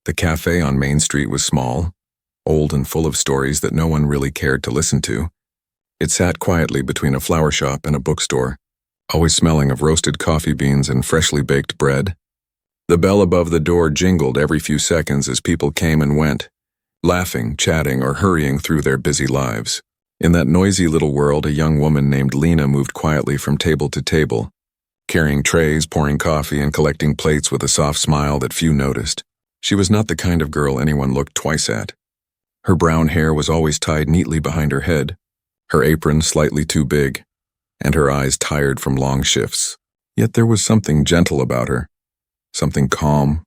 The cafe on Main Street was small, old and full of stories that no one really cared to listen to. It sat quietly between a flower shop and a bookstore, always smelling of roasted coffee beans and freshly baked bread. The bell above the door jingled every few seconds as people came and went, laughing, chatting, or hurrying through their busy lives. In that noisy little world, a young woman named Lena moved quietly from table to table, carrying trays, pouring coffee, and collecting plates with a soft smile that few noticed. She was not the kind of girl anyone looked twice at. Her brown hair was always tied neatly behind her head, her apron slightly too big, and her eyes tired from long shifts. Yet there was something gentle about her, something calm,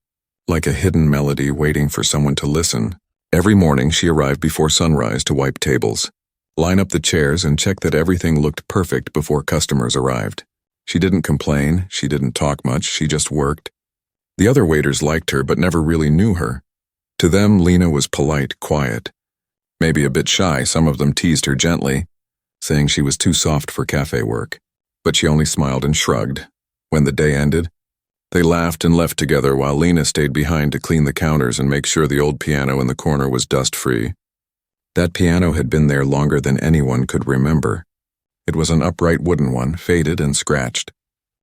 like a hidden melody waiting for someone to listen. Every morning she arrived before sunrise to wipe tables, line up the chairs, and check that everything looked perfect before customers arrived. She didn't complain, she didn't talk much, she just worked. The other waiters liked her but never really knew her. To them, Lena was polite, quiet, maybe a bit shy. Some of them teased her gently, saying she was too soft for cafe work. But she only smiled and shrugged. When the day ended, they laughed and left together while Lena stayed behind to clean the counters and make sure the old piano in the corner was dust-free. That piano had been there longer than anyone could remember. It was an upright wooden one, faded and scratched,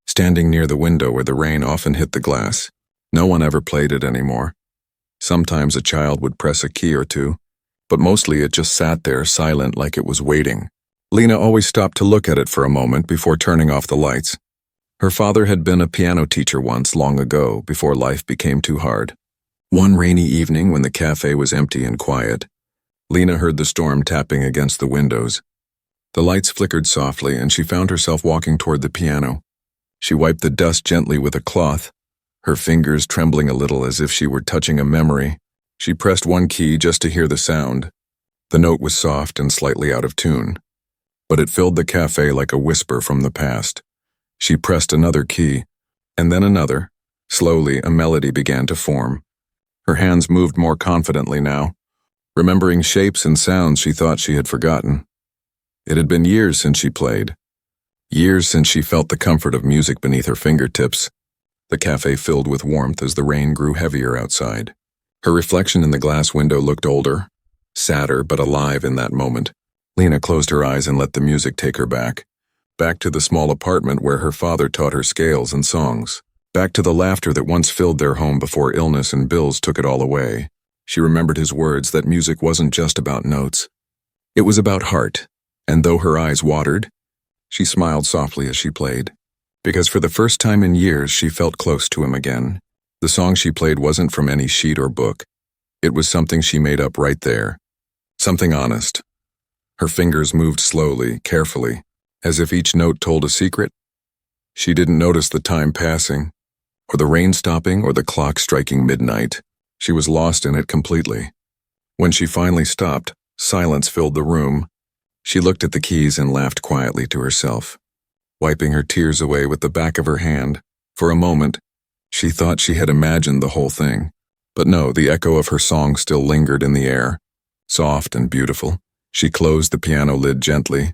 standing near the window where the rain often hit the glass. No one ever played it anymore. Sometimes a child would press a key or two, but mostly it just sat there silent like it was waiting. Lena always stopped to look at it for a moment before turning off the lights. Her father had been a piano teacher once, long ago, before life became too hard. One rainy evening when the cafe was empty and quiet, Lena heard the storm tapping against the windows. The lights flickered softly and she found herself walking toward the piano. She wiped the dust gently with a cloth, her fingers trembling a little as if she were touching a memory. She pressed one key just to hear the sound. The note was soft and slightly out of tune, but it filled the cafe like a whisper from the past. She pressed another key, and then another. Slowly, a melody began to form. Her hands moved more confidently now, remembering shapes and sounds she thought she had forgotten. It had been years since she played. Years since she felt the comfort of music beneath her fingertips. The cafe filled with warmth as the rain grew heavier outside. Her reflection in the glass window looked older, sadder but alive in that moment. Lena closed her eyes and let the music take her back to the small apartment where her father taught her scales and songs, back to the laughter that once filled their home before illness and bills took it all away. She remembered his words that music wasn't just about notes. It was about heart, and though her eyes watered, she smiled softly as she played, because for the first time in years she felt close to him again. The song she played wasn't from any sheet or book. It was something she made up right there, something honest. Her fingers moved slowly, carefully, as if each note told a secret. She didn't notice the time passing, or the rain stopping, or the clock striking midnight. She was lost in it completely. When she finally stopped, silence filled the room. She looked at the keys and laughed quietly to herself, wiping her tears away with the back of her hand. For a moment, she thought she had imagined the whole thing. But no, the echo of her song still lingered in the air, soft and beautiful. She closed the piano lid gently,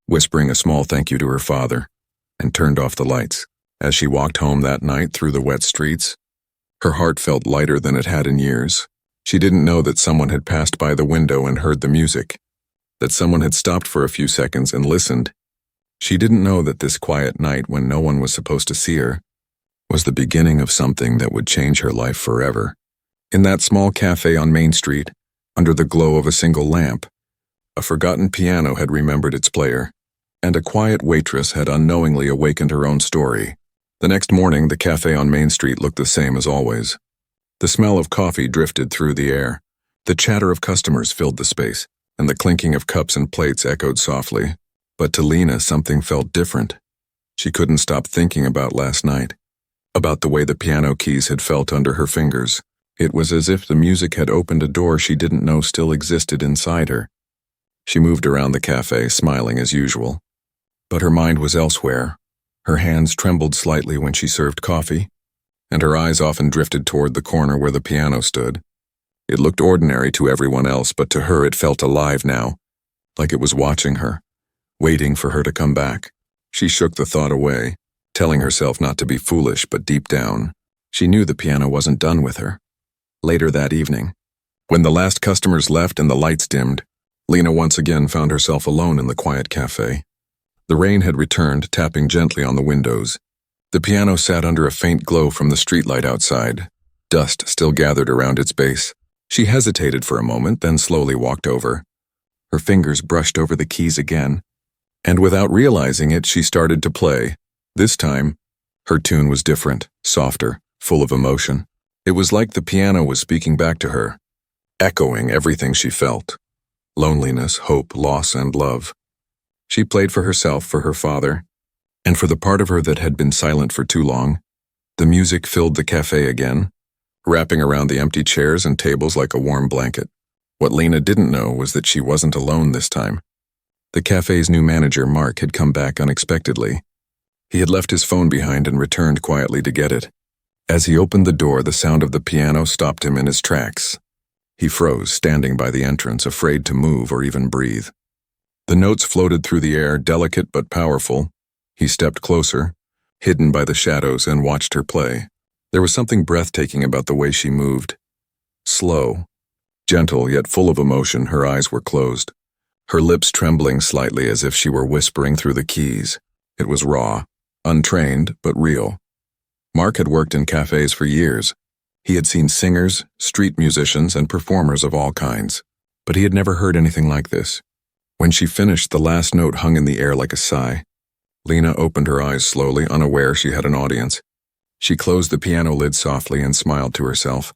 whispering a small thank you to her father, and turned off the lights. As she walked home that night through the wet streets, her heart felt lighter than it had in years. She didn't know that someone had passed by the window and heard the music, that someone had stopped for a few seconds and listened. She didn't know that this quiet night when no one was supposed to see her was the beginning of something that would change her life forever. In that small cafe on Main Street, under the glow of a single lamp, a forgotten piano had remembered its player, and a quiet waitress had unknowingly awakened her own story. The next morning, the cafe on Main Street looked the same as always. The smell of coffee drifted through the air. The chatter of customers filled the space, and the clinking of cups and plates echoed softly. But to Lena, something felt different. She couldn't stop thinking about last night, about the way the piano keys had felt under her fingers. It was as if the music had opened a door she didn't know still existed inside her. She moved around the cafe, smiling as usual. But her mind was elsewhere. Her hands trembled slightly when she served coffee, and her eyes often drifted toward the corner where the piano stood. It looked ordinary to everyone else, but to her it felt alive now, like it was watching her, waiting for her to come back. She shook the thought away, telling herself not to be foolish, but deep down, she knew the piano wasn't done with her. Later that evening, when the last customers left and the lights dimmed, Lena once again found herself alone in the quiet cafe. The rain had returned, tapping gently on the windows. The piano sat under a faint glow from the streetlight outside. Dust still gathered around its base. She hesitated for a moment, then slowly walked over. Her fingers brushed over the keys again, and without realizing it, she started to play. This time, her tune was different, softer, full of emotion. It was like the piano was speaking back to her, echoing everything she felt. Loneliness, hope, loss, and love. She played for herself, for her father, and for the part of her that had been silent for too long. The music filled the cafe again, wrapping around the empty chairs and tables like a warm blanket. What Lena didn't know was that she wasn't alone this time. The cafe's new manager, Mark, had come back unexpectedly. He had left his phone behind and returned quietly to get it. As he opened the door, the sound of the piano stopped him in his tracks. He froze, standing by the entrance, afraid to move or even breathe. The notes floated through the air, delicate but powerful. He stepped closer, hidden by the shadows, and watched her play. There was something breathtaking about the way she moved. Slow, gentle yet full of emotion, her eyes were closed, her lips trembling slightly as if she were whispering through the keys. It was raw, untrained, but real. Mark had worked in cafes for years. He had seen singers, street musicians, and performers of all kinds, but he had never heard anything like this. When she finished, the last note hung in the air like a sigh. Lena opened her eyes slowly, unaware she had an audience. She closed the piano lid softly and smiled to herself.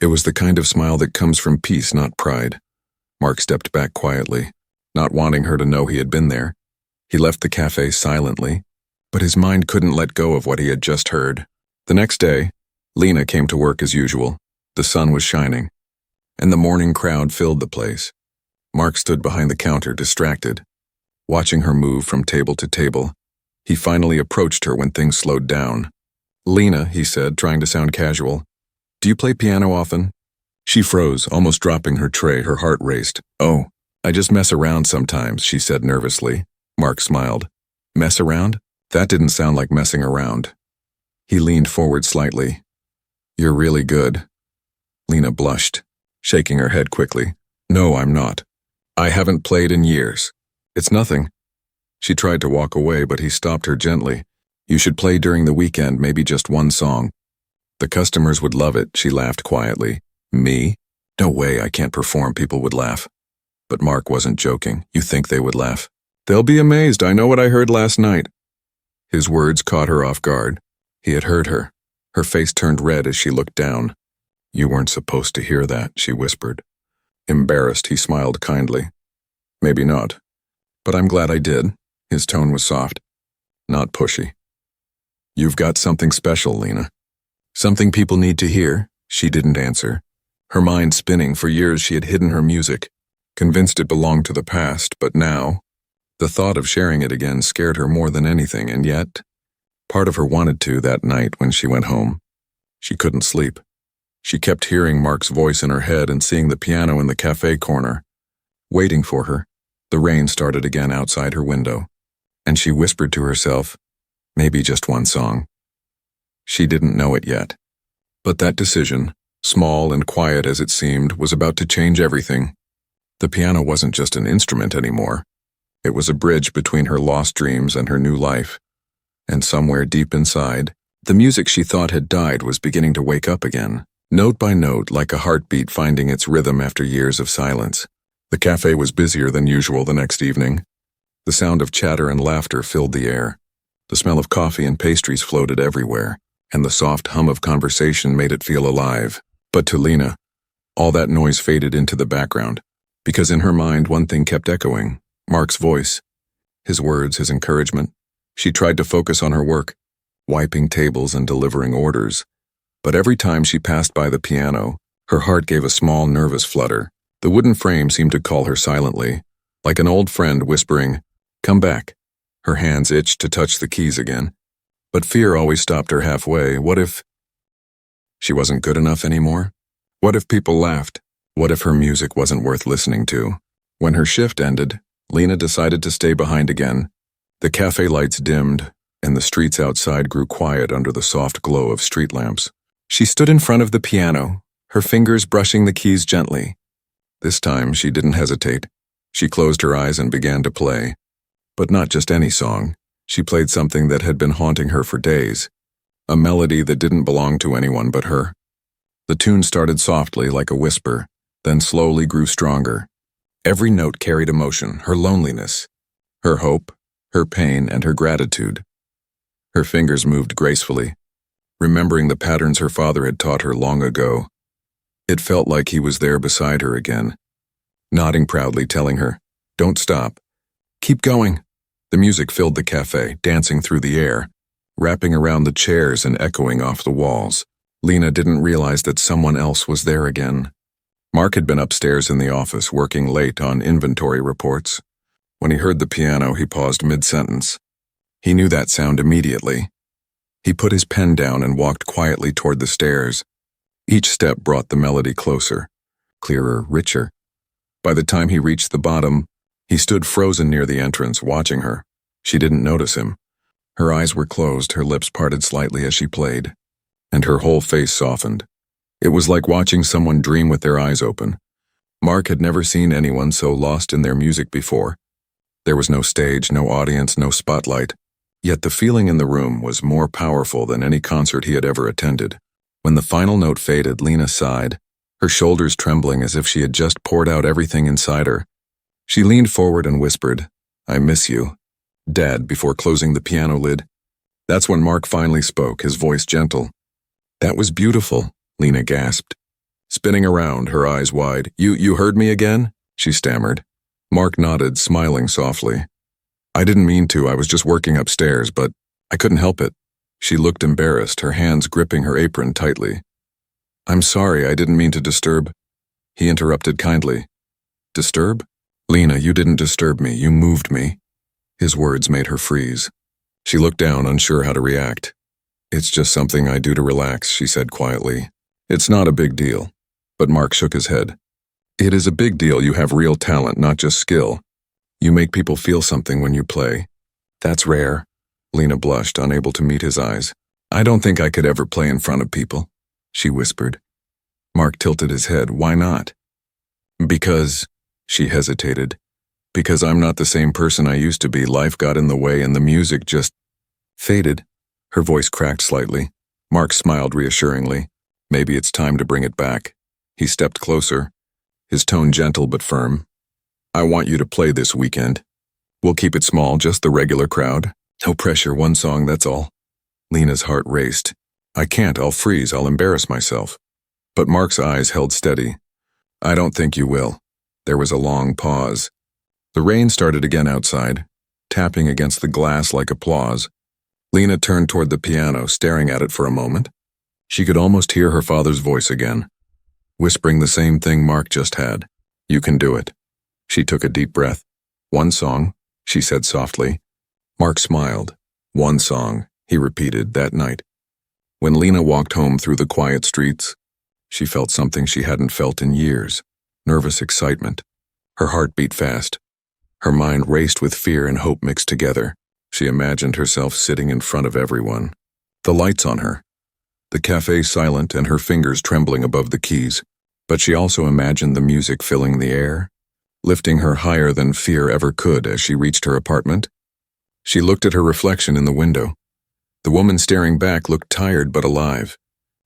It was the kind of smile that comes from peace, not pride. Mark stepped back quietly, not wanting her to know he had been there. He left the cafe silently, but his mind couldn't let go of what he had just heard. The next day, Lena came to work as usual. The sun was shining, and the morning crowd filled the place. Mark stood behind the counter, distracted, watching her move from table to table. He finally approached her when things slowed down. "Lena," he said, trying to sound casual, "do you play piano often?" She froze, almost dropping her tray. Her heart raced. "Oh, I just mess around sometimes," she said nervously. Mark smiled. "Mess around? That didn't sound like messing around." He leaned forward slightly. "You're really good." Lena blushed, shaking her head quickly. "No, I'm not. I haven't played in years. It's nothing." She tried to walk away, but he stopped her gently. "You should play during the weekend, maybe just one song. The customers would love it," she laughed quietly. "Me? No way, I can't perform, people would laugh." But Mark wasn't joking. "You think they would laugh?" "They'll be amazed, I know what I heard last night." His words caught her off guard. He had heard her. Her face turned red as she looked down. "You weren't supposed to hear that," she whispered. Embarrassed, he smiled kindly. "Maybe not, but I'm glad I did." His tone was soft, not pushy. "You've got something special, Lena. Something people need to hear." She didn't answer, her mind spinning. For years she had hidden her music, convinced it belonged to the past, but now, the thought of sharing it again scared her more than anything, and yet, part of her wanted to that night when she went home. She couldn't sleep. She kept hearing Mark's voice in her head and seeing the piano in the cafe corner, waiting for her. The rain started again outside her window, and she whispered to herself, maybe just one song. She didn't know it yet. But that decision, small and quiet as it seemed, was about to change everything. The piano wasn't just an instrument anymore. It was a bridge between her lost dreams and her new life. And somewhere deep inside, the music she thought had died was beginning to wake up again, note by note, like a heartbeat finding its rhythm after years of silence. The cafe was busier than usual the next evening. The sound of chatter and laughter filled the air. The smell of coffee and pastries floated everywhere, and the soft hum of conversation made it feel alive. But to Lena, all that noise faded into the background, because in her mind one thing kept echoing, Mark's voice, his words, his encouragement. She tried to focus on her work, wiping tables and delivering orders. But every time she passed by the piano, her heart gave a small, nervous flutter. The wooden frame seemed to call her silently, like an old friend whispering, "Come back." Her hands itched to touch the keys again. But fear always stopped her halfway. What if she wasn't good enough anymore? What if people laughed? What if her music wasn't worth listening to? When her shift ended, Lena decided to stay behind again. The cafe lights dimmed, and the streets outside grew quiet under the soft glow of street lamps. She stood in front of the piano, her fingers brushing the keys gently. This time she didn't hesitate. She closed her eyes and began to play. But not just any song. She played something that had been haunting her for days. A melody that didn't belong to anyone but her. The tune started softly like a whisper, then slowly grew stronger. Every note carried emotion, her loneliness, her hope, her pain, and her gratitude. Her fingers moved gracefully, remembering the patterns her father had taught her long ago. It felt like he was there beside her again, nodding proudly, telling her, "Don't stop. Keep going." The music filled the cafe, dancing through the air, wrapping around the chairs and echoing off the walls. Lena didn't realize that someone else was there again. Mark had been upstairs in the office, working late on inventory reports. When he heard the piano, he paused mid-sentence. He knew that sound immediately. He put his pen down and walked quietly toward the stairs. Each step brought the melody closer, clearer, richer. By the time he reached the bottom, he stood frozen near the entrance, watching her. She didn't notice him. Her eyes were closed, her lips parted slightly as she played, and her whole face softened. It was like watching someone dream with their eyes open. Mark had never seen anyone so lost in their music before. There was no stage, no audience, no spotlight. Yet the feeling in the room was more powerful than any concert he had ever attended. When the final note faded, Lena sighed, her shoulders trembling as if she had just poured out everything inside her. She leaned forward and whispered, "I miss you, Dad," before closing the piano lid. That's when Mark finally spoke, his voice gentle. "That was beautiful," Lena gasped. Spinning around, her eyes wide. You heard me again?" she stammered. Mark nodded, smiling softly. "I didn't mean to, I was just working upstairs, but I couldn't help it." She looked embarrassed, her hands gripping her apron tightly. "I'm sorry, I didn't mean to disturb." He interrupted kindly. "Disturb? Lena, you didn't disturb me, you moved me." His words made her freeze. She looked down, unsure how to react. "It's just something I do to relax," she said quietly. "It's not a big deal." But Mark shook his head. "It is a big deal. You have real talent, not just skill. You make people feel something when you play." "That's rare." Lena blushed, unable to meet his eyes. "I don't think I could ever play in front of people," she whispered. Mark tilted his head. "Why not?" "Because," she hesitated, "because I'm not the same person I used to be. Life got in the way and the music just faded." Her voice cracked slightly. Mark smiled reassuringly. "Maybe it's time to bring it back." He stepped closer, his tone gentle but firm. "I want you to play this weekend. We'll keep it small, just the regular crowd. No pressure, one song, that's all." Lena's heart raced. "I can't, I'll freeze, I'll embarrass myself." But Mark's eyes held steady. "I don't think you will." There was a long pause. The rain started again outside, tapping against the glass like applause. Lena turned toward the piano, staring at it for a moment. She could almost hear her father's voice again, whispering the same thing Mark just had. "You can do it." She took a deep breath. "One song," she said softly. Mark smiled. "One song," he repeated that night. When Lena walked home through the quiet streets, she felt something she hadn't felt in years. Nervous excitement. Her heart beat fast. Her mind raced with fear and hope mixed together. She imagined herself sitting in front of everyone. The lights on her. The cafe silent and her fingers trembling above the keys. But she also imagined the music filling the air, lifting her higher than fear ever could as she reached her apartment. She looked at her reflection in the window. The woman staring back looked tired but alive.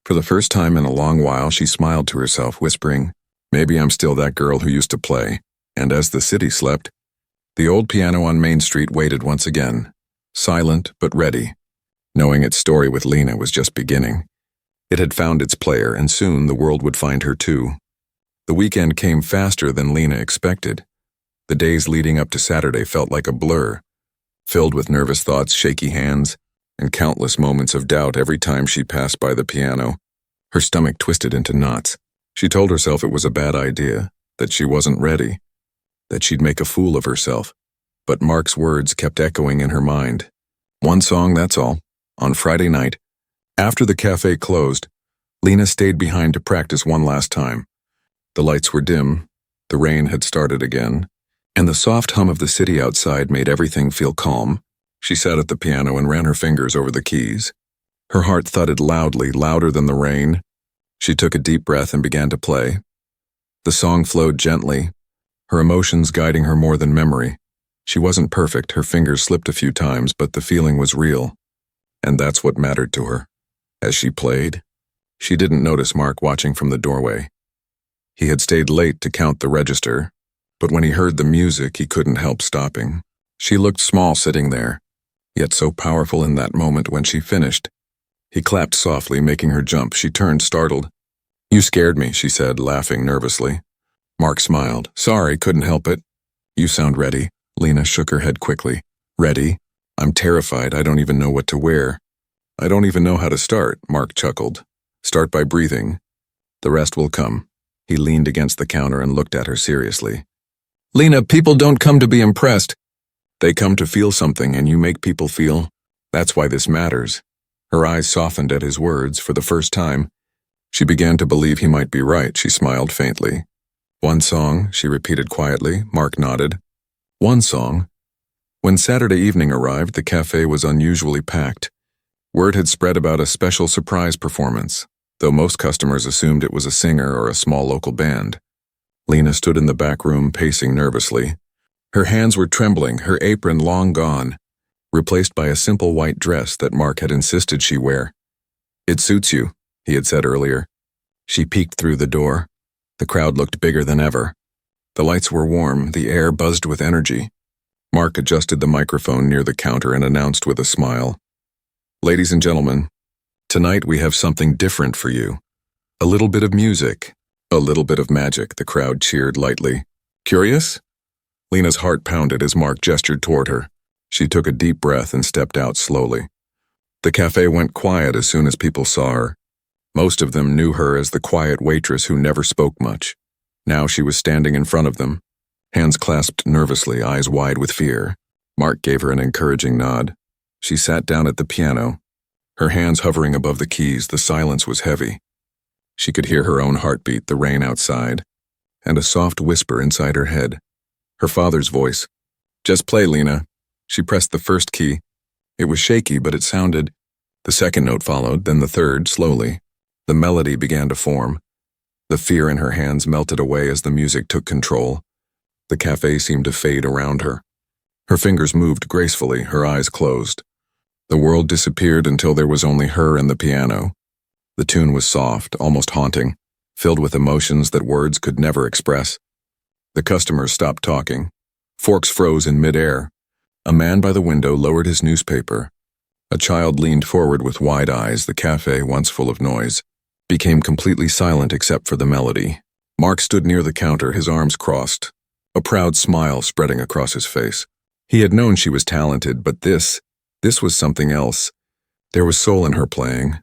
For the first time in a long while, she smiled to herself, whispering, "Maybe I'm still that girl who used to play." And as the city slept, the old piano on Main Street waited once again, silent but ready, knowing its story with Lena was just beginning. It had found its player, and soon the world would find her too. The weekend came faster than Lena expected. The days leading up to Saturday felt like a blur, filled with nervous thoughts, shaky hands, and countless moments of doubt every time she passed by the piano. Her stomach twisted into knots. She told herself it was a bad idea, that she wasn't ready, that she'd make a fool of herself. But Mark's words kept echoing in her mind. "One song, that's all." On Friday night, after the cafe closed, Lena stayed behind to practice one last time. The lights were dim, the rain had started again, and the soft hum of the city outside made everything feel calm. She sat at the piano and ran her fingers over the keys. Her heart thudded loudly, louder than the rain. She took a deep breath and began to play. The song flowed gently, her emotions guiding her more than memory. She wasn't perfect, her fingers slipped a few times, but the feeling was real. And that's what mattered to her. As she played, she didn't notice Mark watching from the doorway. He had stayed late to count the register, but when he heard the music, he couldn't help stopping. She looked small sitting there, yet so powerful in that moment when she finished. He clapped softly, making her jump. She turned, startled. "You scared me," she said, laughing nervously. Mark smiled. "Sorry, couldn't help it." "You sound ready." Lena shook her head quickly. "Ready? I'm terrified. I don't even know what to wear." "I don't even know how to start," Mark chuckled. "Start by breathing. The rest will come." He leaned against the counter and looked at her seriously. "Lena, people don't come to be impressed. They come to feel something, and you make people feel. That's why this matters." Her eyes softened at his words for the first time. She began to believe he might be right. She smiled faintly. "One song," she repeated quietly. Mark nodded. "One song." When Saturday evening arrived, the cafe was unusually packed. Word had spread about a special surprise performance, though most customers assumed it was a singer or a small local band. Lena stood in the back room, pacing nervously. Her hands were trembling, her apron long gone, replaced by a simple white dress that Mark had insisted she wear. "It suits you," he had said earlier. She peeked through the door. The crowd looked bigger than ever. The lights were warm, the air buzzed with energy. Mark adjusted the microphone near the counter and announced with a smile, "Ladies and gentlemen, tonight we have something different for you. A little bit of music, a little bit of magic." The crowd cheered lightly. "Curious?" Lena's heart pounded as Mark gestured toward her. She took a deep breath and stepped out slowly. The cafe went quiet as soon as people saw her. Most of them knew her as the quiet waitress who never spoke much. Now she was standing in front of them, hands clasped nervously, eyes wide with fear. Mark gave her an encouraging nod. She sat down at the piano, her hands hovering above the keys. The silence was heavy. She could hear her own heartbeat, the rain outside, and a soft whisper inside her head. Her father's voice. "Just play, Lena." She pressed the first key. It was shaky, but it sounded. The second note followed, then the third, slowly. The melody began to form. The fear in her hands melted away as the music took control. The cafe seemed to fade around her. Her fingers moved gracefully, her eyes closed. The world disappeared until there was only her and the piano. The tune was soft, almost haunting, filled with emotions that words could never express. The customers stopped talking. Forks froze in midair. A man by the window lowered his newspaper. A child leaned forward with wide eyes. The cafe, once full of noise, became completely silent except for the melody. Mark stood near the counter, his arms crossed, a proud smile spreading across his face. He had known she was talented, but this was something else. There was soul in her playing,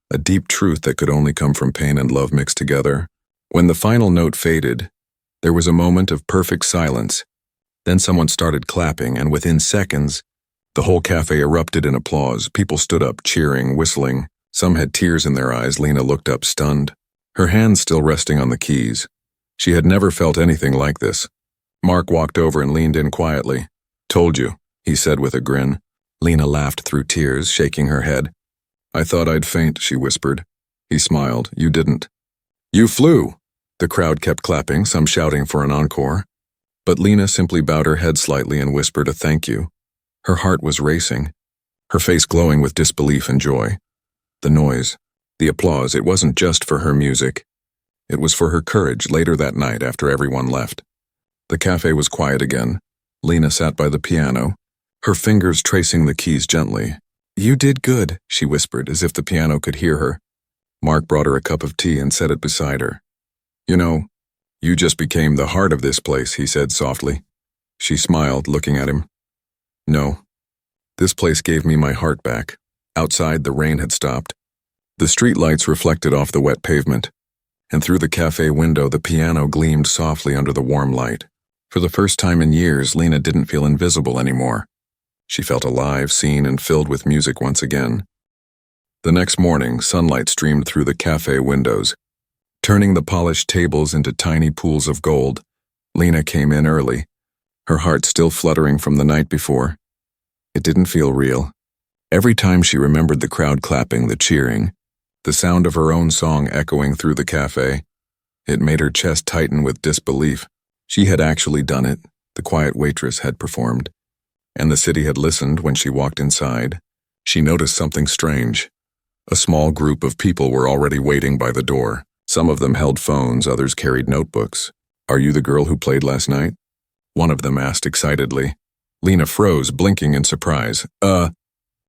a deep truth that could only come from pain and love mixed together. When the final note faded, there was a moment of perfect silence. Then someone started clapping, and within seconds, the whole cafe erupted in applause. People stood up, cheering, whistling. Some had tears in their eyes. Lena looked up, stunned, her hands still resting on the keys. She had never felt anything like this. Mark walked over and leaned in quietly. "Told you," he said with a grin. Lena laughed through tears, shaking her head. "I thought I'd faint," she whispered. He smiled. "You didn't." "You flew." The crowd kept clapping, some shouting for an encore. But Lena simply bowed her head slightly and whispered a thank you. Her heart was racing, her face glowing with disbelief and joy. The noise, the applause, it wasn't just for her music. It was for her courage later that night after everyone left. The cafe was quiet again. Lena sat by the piano, her fingers tracing the keys gently. "You did good," she whispered, as if the piano could hear her. Mark brought her a cup of tea and set it beside her. "You know, you just became the heart of this place," he said softly. She smiled, looking at him. "No. This place gave me my heart back." Outside, the rain had stopped. The street lights reflected off the wet pavement, and through the cafe window the piano gleamed softly under the warm light. For the first time in years, Lena didn't feel invisible anymore. She felt alive, seen, and filled with music once again. The next morning, sunlight streamed through the cafe windows, turning the polished tables into tiny pools of gold. Lena came in early, her heart still fluttering from the night before. It didn't feel real. Every time she remembered the crowd clapping, the cheering, The sound of her own song echoing through the cafe. It made her chest tighten with disbelief. She had actually done it. The quiet waitress had performed. And the city had listened when she walked inside. She noticed something strange. A small group of people were already waiting by the door. Some of them held phones, others carried notebooks. "Are you the girl who played last night?" one of them asked excitedly. Lena froze, blinking in surprise.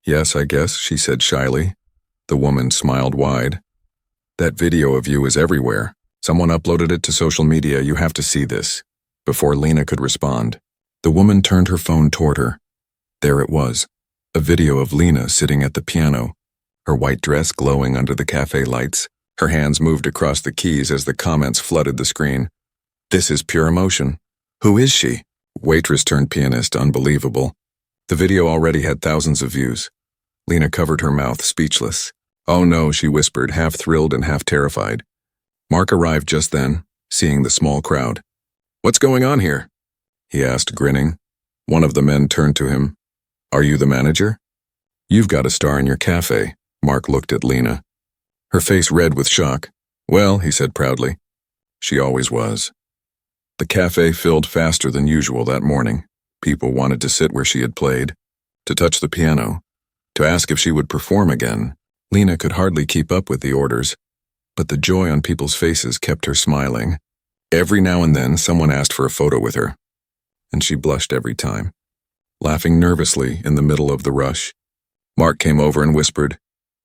Yes, I guess," she said shyly. The woman smiled wide. "That video of you is everywhere. Someone uploaded it to social media. You have to see this." Before Lena could respond, the woman turned her phone toward her. There it was, a video of Lena sitting at the piano, her white dress glowing under the cafe lights. Her hands moved across the keys as the comments flooded the screen. "This is pure emotion. Who is she?" Waitress turned pianist, unbelievable. The video already had thousands of views. Lena covered her mouth, speechless. "Oh no," she whispered, half thrilled and half terrified. Mark arrived just then, seeing the small crowd. "What's going on here?" he asked, grinning. One of the men turned to him. "Are you the manager?" "You've got a star in your cafe." Mark looked at Lena, her face red with shock. "Well," he said proudly, "she always was." The cafe filled faster than usual that morning. People wanted to sit where she had played, to touch the piano, to ask if she would perform again. Lena could hardly keep up with the orders, but the joy on people's faces kept her smiling. Every now and then someone asked for a photo with her, and she blushed every time, laughing nervously in the middle of the rush. Mark came over and whispered,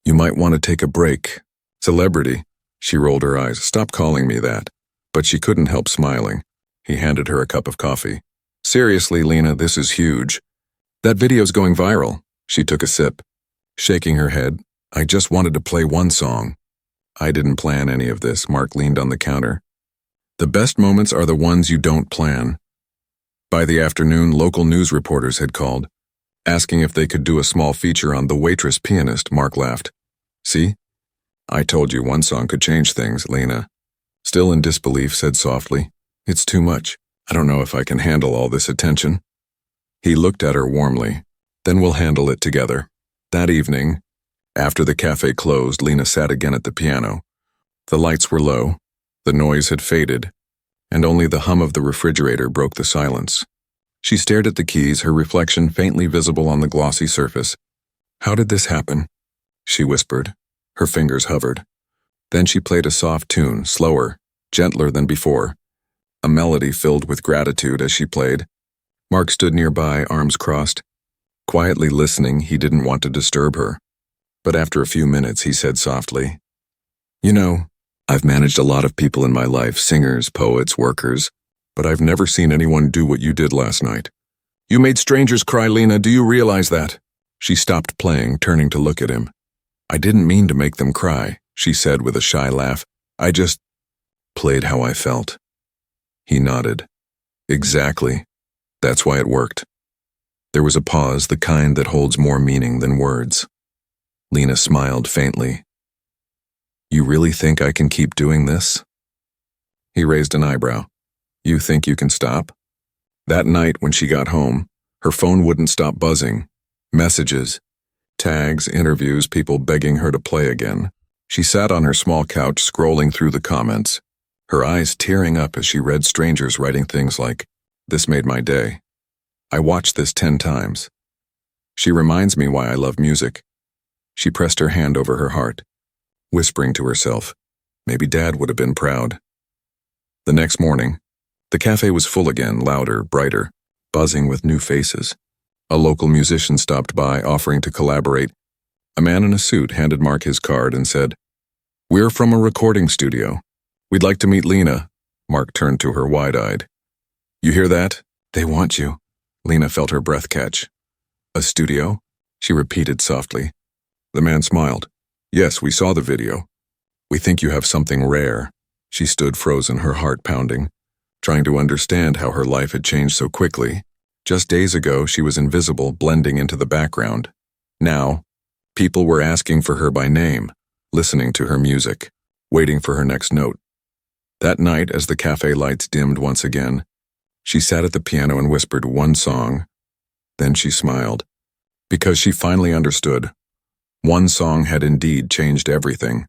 "You might want to take a break." "Celebrity." She rolled her eyes. "Stop calling me that." But she couldn't help smiling. He handed her a cup of coffee. "Seriously, Lena, this is huge. That video's going viral." She took a sip, shaking her head. "I just wanted to play one song." "I didn't plan any of this." Mark leaned on the counter. "The best moments are the ones you don't plan." By the afternoon, local news reporters had called, asking if they could do a small feature on the waitress pianist. Mark laughed. "See? I told you one song could change things," Lena, still in disbelief, said softly. "It's too much. I don't know if I can handle all this attention." He looked at her warmly. "Then we'll handle it together." That evening, after the cafe closed, Lena sat again at the piano. The lights were low, the noise had faded, and only the hum of the refrigerator broke the silence. She stared at the keys, her reflection faintly visible on the glossy surface. "How did this happen?" she whispered. Her fingers hovered. Then she played a soft tune, slower, gentler than before. A melody filled with gratitude as she played. Mark stood nearby, arms crossed. Quietly listening, he didn't want to disturb her. But after a few minutes, he said softly, "You know, I've managed a lot of people in my life, singers, poets, workers, but I've never seen anyone do what you did last night. You made strangers cry, Lena, do you realize that?" She stopped playing, turning to look at him. "I didn't mean to make them cry," she said with a shy laugh. "I just played how I felt." He nodded. "Exactly. That's why it worked." There was a pause, the kind that holds more meaning than words. Lena smiled faintly. "You really think I can keep doing this?" He raised an eyebrow. "You think you can stop?" That night when she got home, her phone wouldn't stop buzzing. Messages, tags, interviews, people begging her to play again. She sat on her small couch scrolling through the comments, her eyes tearing up as she read strangers writing things like, "This made my day. I watched this 10 times. She reminds me why I love music." She pressed her hand over her heart, whispering to herself, maybe Dad would have been proud. The next morning, the cafe was full again, louder, brighter, buzzing with new faces. A local musician stopped by, offering to collaborate. A man in a suit handed Mark his card and said, "We're from a recording studio. We'd like to meet Lena." Mark turned to her wide-eyed. "You hear that? They want you." Lena felt her breath catch. "A studio?" she repeated softly. The man smiled. "Yes, we saw the video. We think you have something rare." She stood frozen, her heart pounding, trying to understand how her life had changed so quickly. Just days ago, she was invisible, blending into the background. Now, people were asking for her by name, listening to her music, waiting for her next note. That night, as the cafe lights dimmed once again, she sat at the piano and whispered one song. Then she smiled, because she finally understood. One song had indeed changed everything.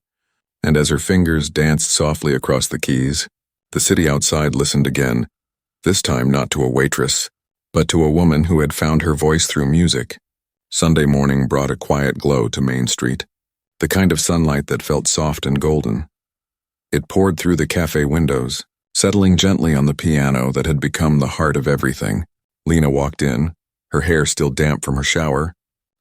and as her fingers danced softly across the keys, the city outside listened again, this time not to a waitress, but to a woman who had found her voice through music. Sunday morning brought a quiet glow to Main Street, the kind of sunlight that felt soft and golden. It poured through the cafe windows, settling gently on the piano that had become the heart of everything. Lena walked in, her hair still damp from her shower,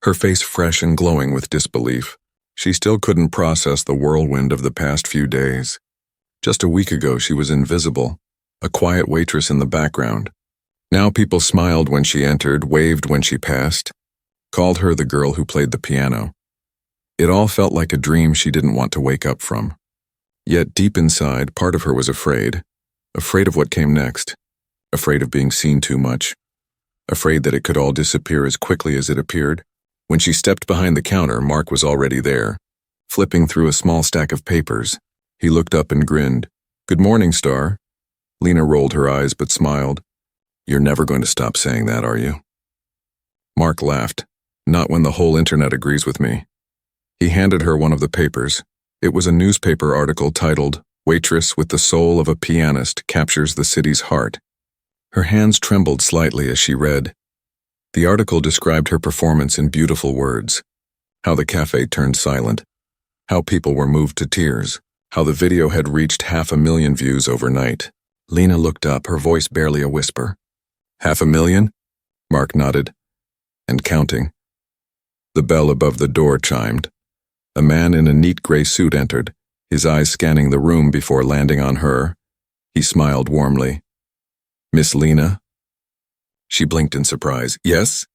her face fresh and glowing with disbelief. She still couldn't process the whirlwind of the past few days. Just a week ago she was invisible, a quiet waitress in the background. Now people smiled when she entered, waved when she passed, called her the girl who played the piano. It all felt like a dream she didn't want to wake up from. Yet deep inside, part of her was afraid of what came next, afraid of being seen too much, afraid that it could all disappear as quickly as it appeared. When she stepped behind the counter, Mark was already there, flipping through a small stack of papers. He looked up and grinned. "Good morning, Star." Lena rolled her eyes but smiled. "You're never going to stop saying that, are you?" Mark laughed. "Not when the whole internet agrees with me." He handed her one of the papers. It was a newspaper article titled, "Waitress with the Soul of a Pianist Captures the City's Heart." Her hands trembled slightly as she read. The article described her performance in beautiful words. How the cafe turned silent. How people were moved to tears. How the video had reached 500,000 views overnight. Lena looked up, her voice barely a whisper. 500,000? Mark nodded. And counting. The bell above the door chimed. A man in a neat gray suit entered, his eyes scanning the room before landing on her. He smiled warmly. "Miss Lena?" She blinked in surprise. "Yes?"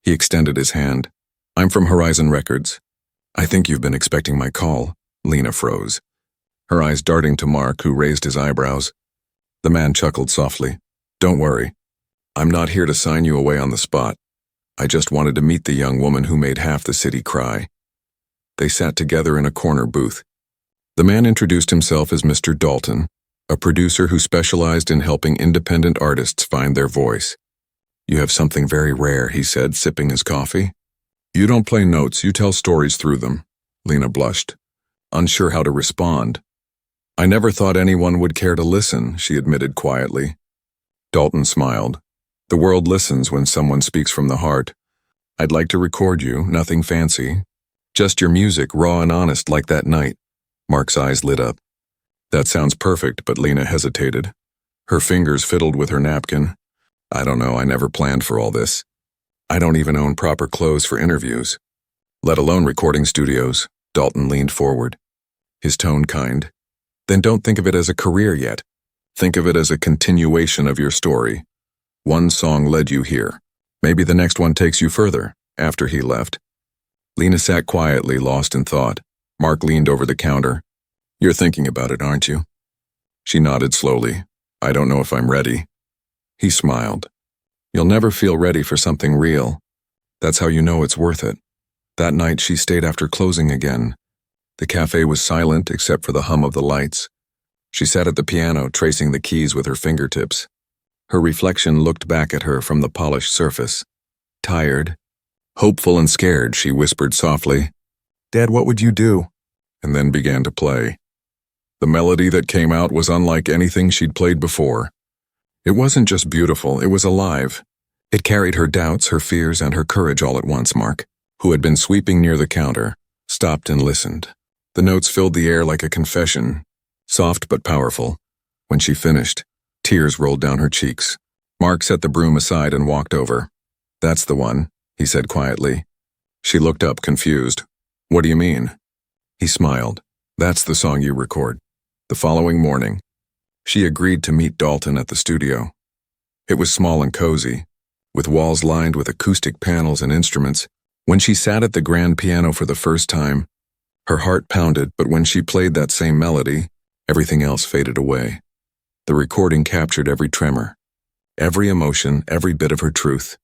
He extended his hand. "I'm from Horizon Records. I think you've been expecting my call." Lena froze, her eyes darting to Mark, who raised his eyebrows. The man chuckled softly. "Don't worry. I'm not here to sign you away on the spot. I just wanted to meet the young woman who made half the city cry." They sat together in a corner booth. The man introduced himself as Mr. Dalton, a producer who specialized in helping independent artists find their voice. "You have something very rare," he said, sipping his coffee. "You don't play notes, you tell stories through them." Lena blushed, unsure how to respond. "I never thought anyone would care to listen," she admitted quietly. Dalton smiled. "The world listens when someone speaks from the heart. I'd like to record you, nothing fancy. Just your music, raw and honest like that night." Mark's eyes lit up. "That sounds perfect," but Lena hesitated. Her fingers fiddled with her napkin. "I don't know, I never planned for all this. I don't even own proper clothes for interviews, let alone recording studios." Dalton leaned forward, his tone kind. "Then don't think of it as a career yet. Think of it as a continuation of your story. One song led you here. Maybe the next one takes you further." After he left, Lena sat quietly, lost in thought. Mark leaned over the counter. "You're thinking about it, aren't you?" She nodded slowly. "I don't know if I'm ready." He smiled. "You'll never feel ready for something real. That's how you know it's worth it." That night she stayed after closing again. The cafe was silent except for the hum of the lights. She sat at the piano, tracing the keys with her fingertips. Her reflection looked back at her from the polished surface. Tired, hopeful and scared, she whispered softly, "Dad, what would you do?" And then began to play. The melody that came out was unlike anything she'd played before. It wasn't just beautiful, it was alive. It carried her doubts, her fears, and her courage all at once. Mark, who had been sweeping near the counter, stopped and listened. The notes filled the air like a confession, soft but powerful. When she finished, tears rolled down her cheeks. Mark set the broom aside and walked over. "That's the one," he said quietly. She looked up, confused. "What do you mean?" He smiled. "That's the song you record." The following morning, she agreed to meet Dalton at the studio. It was small and cozy, with walls lined with acoustic panels and instruments. When she sat at the grand piano for the first time, her heart pounded, but when she played that same melody, everything else faded away. The recording captured every tremor, every emotion, every bit of her truth.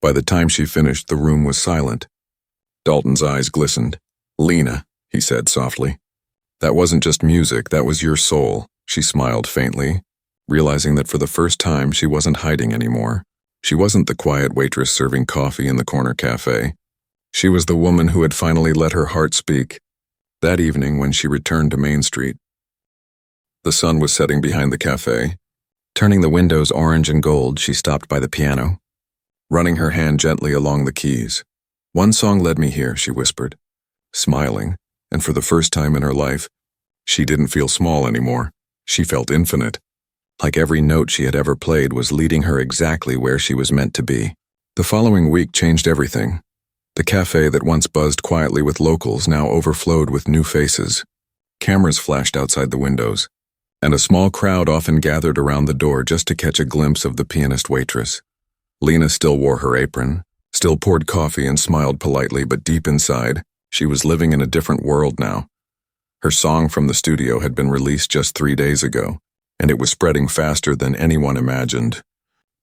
By the time she finished, the room was silent. Dalton's eyes glistened. "Lena," he said softly. "That wasn't just music, that was your soul." She smiled faintly, realizing that for the first time she wasn't hiding anymore. She wasn't the quiet waitress serving coffee in the corner cafe. She was the woman who had finally let her heart speak. That evening, when she returned to Main Street, the sun was setting behind the cafe. Turning the windows orange and gold, she stopped by the piano, running her hand gently along the keys. "One song led me here," she whispered, smiling, and for the first time in her life, she didn't feel small anymore. She felt infinite, like every note she had ever played was leading her exactly where she was meant to be. The following week changed everything. The cafe that once buzzed quietly with locals now overflowed with new faces. Cameras flashed outside the windows, and a small crowd often gathered around the door just to catch a glimpse of the pianist waitress. Lena still wore her apron, still poured coffee and smiled politely, but deep inside, she was living in a different world now. Her song from the studio had been released just 3 days ago, and it was spreading faster than anyone imagined.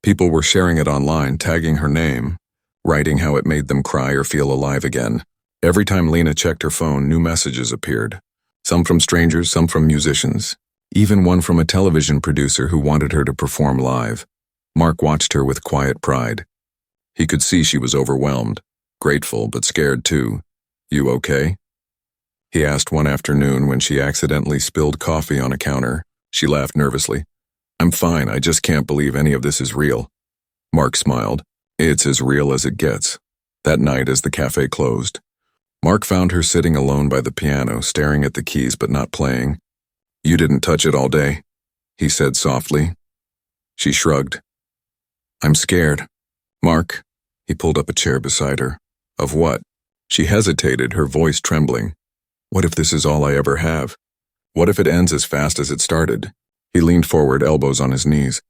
People were sharing it online, tagging her name, writing how it made them cry or feel alive again. Every time Lena checked her phone, new messages appeared. Some from strangers, some from musicians, even one from a television producer who wanted her to perform live. Mark watched her with quiet pride. He could see she was overwhelmed, grateful but scared too. "You okay?" he asked one afternoon when she accidentally spilled coffee on a counter. She laughed nervously. "I'm fine, I just can't believe any of this is real." Mark smiled. "It's as real as it gets." That night, as the cafe closed, Mark found her sitting alone by the piano, staring at the keys but not playing. "You didn't touch it all day," he said softly. She shrugged. "I'm scared." "Mark," he pulled up a chair beside her. "Of what?" She hesitated, her voice trembling. "What if this is all I ever have? What if it ends as fast as it started?" He leaned forward, elbows on his knees.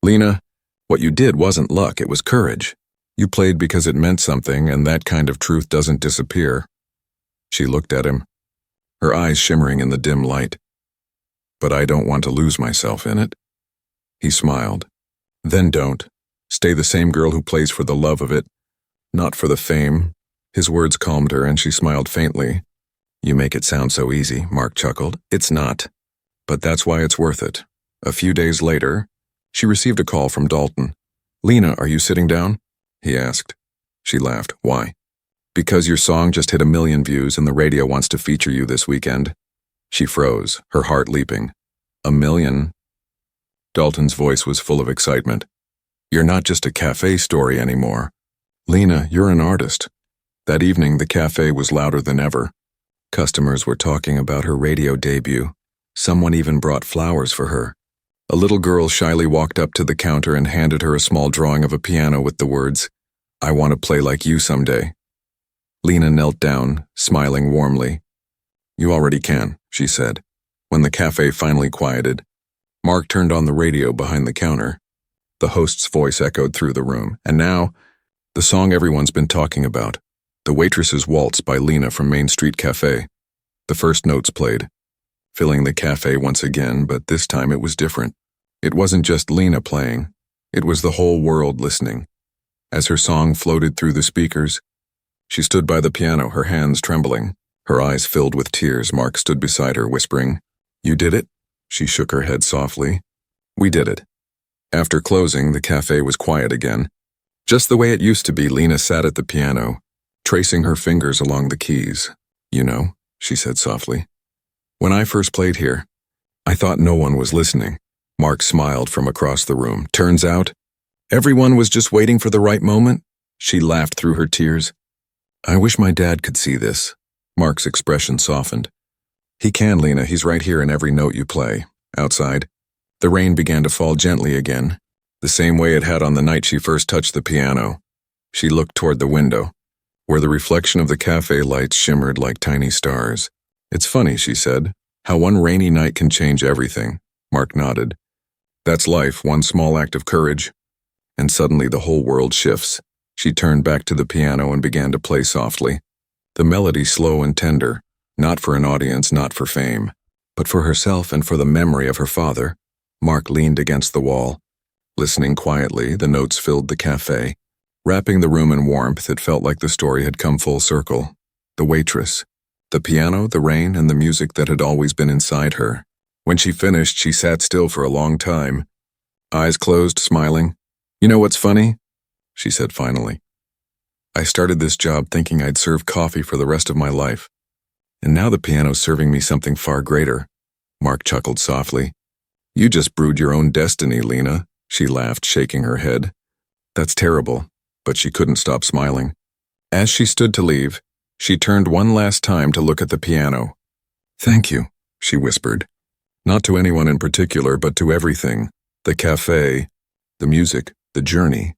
"Lena, what you did wasn't luck, it was courage. You played because it meant something, and that kind of truth doesn't disappear." She looked at him, her eyes shimmering in the dim light. "But I don't want to lose myself in it." He smiled. "Then don't. Stay the same girl who plays for the love of it, not for the fame." His words calmed her, and she smiled faintly. "You make it sound so easy," Mark chuckled. "It's not. But that's why it's worth it." A few days later, she received a call from Dalton. "Lena, are you sitting down?" he asked. She laughed. "Why?" "Because your song just hit 1 million views and the radio wants to feature you this weekend." She froze, her heart leaping. 1 million? Dalton's voice was full of excitement. "You're not just a cafe story anymore. Lena, you're an artist." That evening, the cafe was louder than ever. Customers were talking about her radio debut. Someone even brought flowers for her. A little girl shyly walked up to the counter and handed her a small drawing of a piano with the words, "I want to play like you someday." Lena knelt down, smiling warmly. "You already can," she said. When the cafe finally quieted, Mark turned on the radio behind the counter. The host's voice echoed through the room. "And now, the song everyone's been talking about, The Waitress's Waltz by Lena from Main Street Café." The first notes played, filling the cafe once again, but this time it was different. It wasn't just Lena playing, it was the whole world listening. As her song floated through the speakers, she stood by the piano, her hands trembling, her eyes filled with tears. Mark stood beside her, whispering, "You did it?" She shook her head softly. "We did it." After closing, the cafe was quiet again. Just the way it used to be. Lena sat at the piano, tracing her fingers along the keys. "You know," she said softly, "when I first played here, I thought no one was listening." Mark smiled from across the room. "Turns out, everyone was just waiting for the right moment." She laughed through her tears. "I wish my dad could see this." Mark's expression softened. "He can, Lena. He's right here in every note you play." Outside, the rain began to fall gently again, the same way it had on the night she first touched the piano. She looked toward the window, where the reflection of the cafe lights shimmered like tiny stars. "It's funny," she said, "how one rainy night can change everything." Mark nodded. "That's life, one small act of courage, and suddenly the whole world shifts." She turned back to the piano and began to play softly. The melody slow and tender, not for an audience, not for fame, but for herself and for the memory of her father. Mark leaned against the wall, listening quietly. The notes filled the cafe, wrapping the room in warmth. It felt like the story had come full circle. The waitress, the piano, the rain, and the music that had always been inside her. When she finished, she sat still for a long time, eyes closed, smiling. "You know what's funny?" she said finally. "I started this job thinking I'd serve coffee for the rest of my life. And now the piano's serving me something far greater. Mark chuckled softly. You just brewed your own destiny, Lena, she laughed, shaking her head. That's terrible, but she couldn't stop smiling. As she stood to leave, she turned one last time to look at the piano. Thank you, she whispered. Not to anyone in particular, but to everything. The cafe, the music, the journey.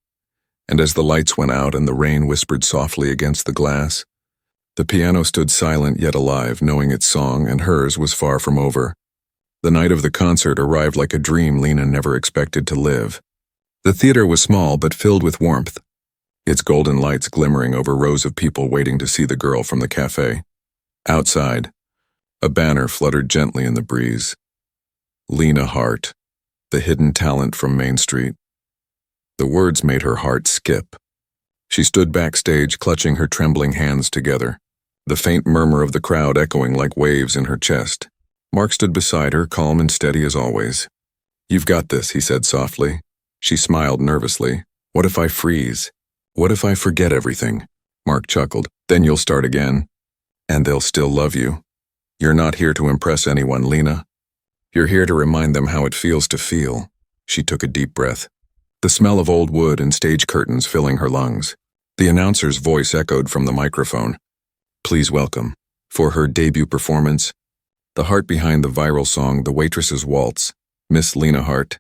And as the lights went out and the rain whispered softly against the glass, the piano stood silent yet alive, knowing its song and hers was far from over. The night of the concert arrived like a dream Lena never expected to live. The theater was small but filled with warmth, its golden lights glimmering over rows of people waiting to see the girl from the cafe. Outside, a banner fluttered gently in the breeze. Lena Hart, the hidden talent from Main Street. The words made her heart skip. She stood backstage, clutching her trembling hands together, the faint murmur of the crowd echoing like waves in her chest. Mark stood beside her, calm and steady as always. You've got this, he said softly. She smiled nervously. What if I freeze? What if I forget everything? Mark chuckled. Then you'll start again. And they'll still love you. You're not here to impress anyone, Lena. You're here to remind them how it feels to feel. She took a deep breath, the smell of old wood and stage curtains filling her lungs. The announcer's voice echoed from the microphone. Please welcome, for her debut performance, the heart behind the viral song The Waitress's Waltz, Miss Lena Hart.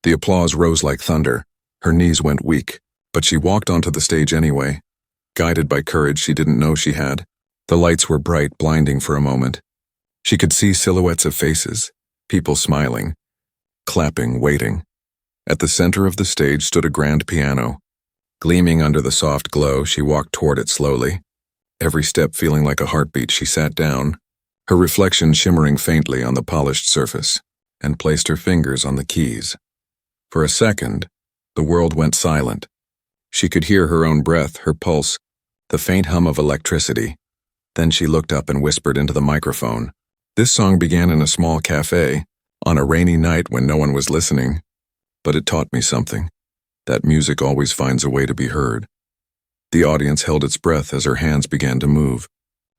The applause rose like thunder. Her knees went weak, but she walked onto the stage anyway, guided by courage she didn't know she had. The lights were bright, blinding for a moment. She could see silhouettes of faces, people smiling, clapping, waiting. At the center of the stage stood a grand piano. Gleaming under the soft glow, she walked toward it slowly. Every step feeling like a heartbeat, she sat down, her reflection shimmering faintly on the polished surface, and placed her fingers on the keys. For a second, the world went silent. She could hear her own breath, her pulse, the faint hum of electricity. Then she looked up and whispered into the microphone. This song began in a small cafe, on a rainy night when no one was listening. But it taught me something. That music always finds a way to be heard. The audience held its breath as her hands began to move.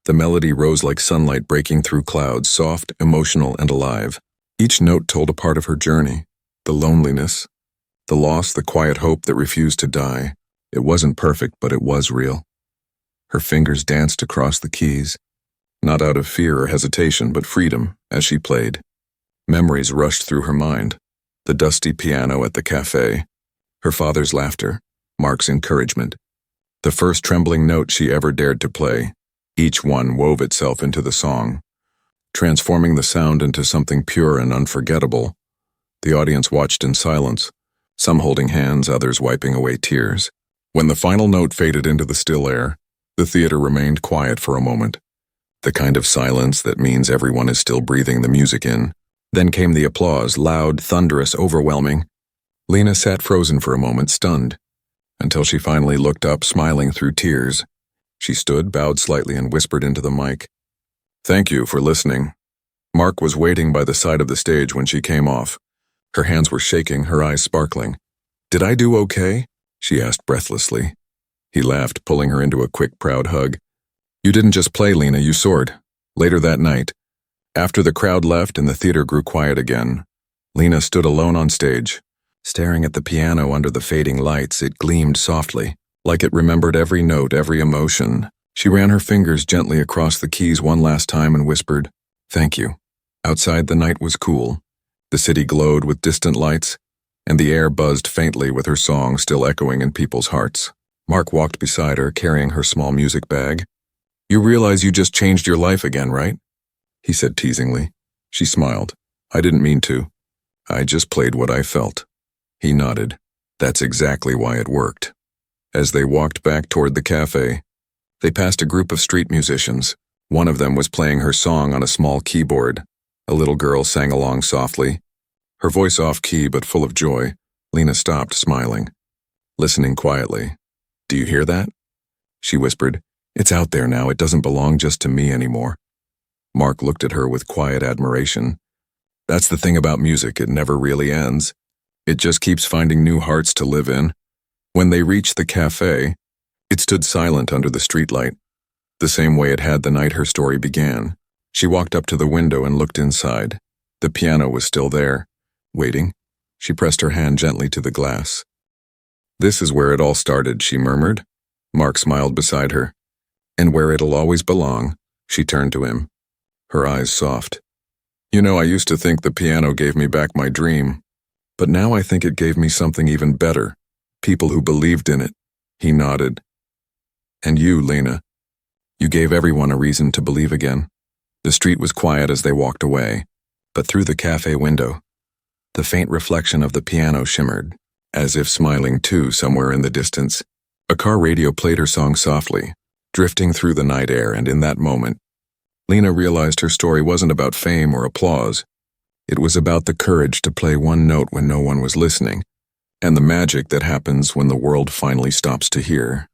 The melody rose like sunlight breaking through clouds, soft, emotional, and alive. Each note told a part of her journey. The loneliness, the loss, the quiet hope that refused to die. It wasn't perfect, but it was real. Her fingers danced across the keys, not out of fear or hesitation, but freedom, as she played. Memories rushed through her mind. The dusty piano at the cafe, her father's laughter, Mark's encouragement, the first trembling note she ever dared to play. Each one wove itself into the song, transforming the sound into something pure and unforgettable. The audience watched in silence, some holding hands, others wiping away tears. When the final note faded into the still air, the theater remained quiet for a moment, the kind of silence that means everyone is still breathing the music in. Then came the applause, loud, thunderous, overwhelming. Lena sat frozen for a moment, stunned, until she finally looked up, smiling through tears. She stood, bowed slightly, and whispered into the mic. Thank you for listening. Mark was waiting by the side of the stage when she came off. Her hands were shaking, her eyes sparkling. Did I do okay? She asked breathlessly. He laughed, pulling her into a quick, proud hug. You didn't just play, Lena, you soared. Later that night, after the crowd left and the theater grew quiet again, Lena stood alone on stage. Staring at the piano under the fading lights, it gleamed softly, like it remembered every note, every emotion. She ran her fingers gently across the keys one last time and whispered, Thank you. Outside the night was cool. The city glowed with distant lights, and the air buzzed faintly with her song still echoing in people's hearts. Mark walked beside her, carrying her small music bag. You realize you just changed your life again, right? He said teasingly. She smiled. I didn't mean to. I just played what I felt. He nodded. That's exactly why it worked. As they walked back toward the cafe, they passed a group of street musicians. One of them was playing her song on a small keyboard. A little girl sang along softly. Her voice off-key but full of joy. Lena stopped, smiling, listening quietly. Do you hear that? She whispered. It's out there now. It doesn't belong just to me anymore. Mark looked at her with quiet admiration. That's the thing about music, it never really ends. It just keeps finding new hearts to live in. When they reached the cafe, it stood silent under the streetlight. the same way it had the night her story began. She walked up to the window and looked inside. The piano was still there, waiting. She pressed her hand gently to the glass. "This is where it all started," she murmured. Mark smiled beside her. "And where it'll always belong." She turned to him, her eyes soft. "You know, I used to think the piano gave me back my dream, but now I think it gave me something even better. People who believed in it." He nodded. "And you, Lena. You gave everyone a reason to believe again." The street was quiet as they walked away, but through the cafe window, the faint reflection of the piano shimmered, as if smiling too somewhere in the distance. A car radio played her song softly, drifting through the night air, and in that moment, Lena realized her story wasn't about fame or applause. It was about the courage to play one note when no one was listening, and the magic that happens when the world finally stops to hear.